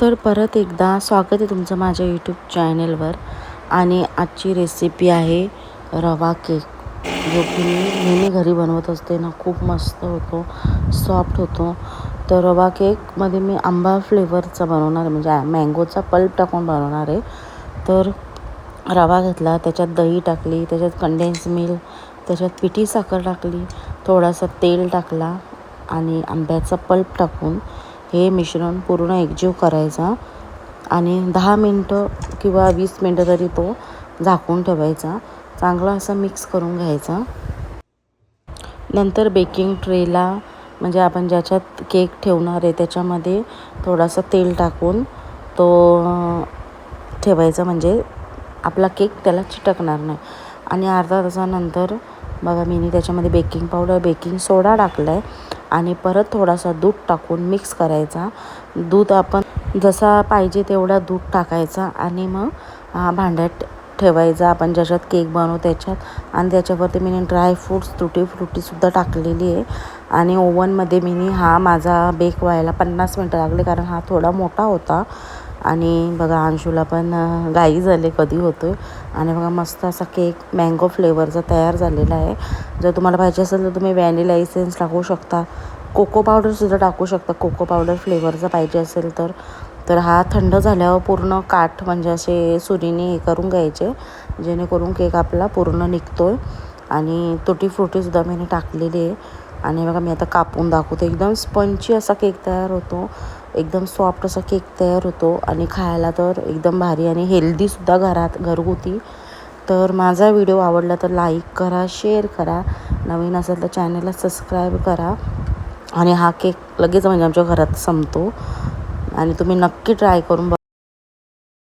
तर परत एकदा स्वागत आहे तुमचं माझ्या यूट्यूब चॅनलवर. आणि आजची रेसिपी आहे रवा केक, जो की मी नेहमी घरी बनवत असते ना. खूप मस्त होतो, सॉफ्ट होतो. तर रवा केकमध्ये मी आंबा फ्लेवरचा बनवणार आहे, म्हणजे मँगोचा पल्प टाकून बनवणार आहे. तर रवा घेतला, त्याच्यात दही टाकली, त्याच्यात कंडेन्स मिल्क, त्याच्यात पिठी साखर टाकली, थोडासा तेल टाकला आणि आंब्याचा पल्प टाकून हे मिश्रण पूर्ण एकजीव करायचा आणि 10 मिनटं किंवा 20 मिनटं तरी तो झाकून ठेवायचा. चांगला असा मिक्स करून घ्यायचा. नंतर बेकिंग ट्रेला, म्हणजे आपण ज्याच्यात केक ठेवणार आहे त्याच्यामध्ये थोडासा तेल टाकून तो ठेवायचा, म्हणजे आपला केक त्याला चिटकणार नाही. आणि अर्धा तासानंतर बघा, मी त्याच्यामध्ये बेकिंग पावडर, बेकिंग सोडा टाकला आहे आणि परत थोडासा दूध टाकून मिक्स करायचा. दूध आपण जसा पाहिजे तेवढा दूध टाकायचा आणि मग भांड्यात ठेवायचा आपण ज्याच्यात केक बनवू त्याच्यात. आणि त्याच्यावरती मी ड्रायफ्रूट्स, तुटी फ्रुटीसुद्धा टाकलेली आहे. आणि ओव्हनमध्ये हा माझा बेक व्हायला 50 मिनटं लागले, कारण हा थोडा मोठा होता. आणि बघा, अंशूला पण घाई झाले कधी होतो आहे. आणि बघा, मस्त असा केक मँगो फ्लेवरचा तयार झालेला आहे. जर तुम्हाला पाहिजे असेल तर तुम्ही व्हॅनिला एसेन्स टाकू शकता, कोको पावडरसुद्धा टाकू शकता, कोको पावडर फ्लेवरचा पाहिजे असेल तर. तर हा थंड झाल्यावर पूर्ण काठ, म्हणजे असे सुरीने हे करून घ्यायचे, जेणेकरून केक आपला पूर्ण निघतो आहे. आणि तुटी फ्रुटीसुद्धा मी टाकलेली आहे. आणि बघा, मी आता कापून दाखवते. एकदम स्पंची असा केक तयार होतो, एकदम सॉफ्ट असा केक तयार होतो आणि खायला तर एकदम भारी आणि हेल्दीसुद्धा, घरगुती. तर माझा व्हिडिओ आवडला तर लाईक करा, शेअर करा, नवीन असेल तर चॅनलला सबस्क्राईब करा. आणि हा केक लगेच म्हणजे आमच्या घरात संपतो आणि तुम्ही नक्की ट्राय करून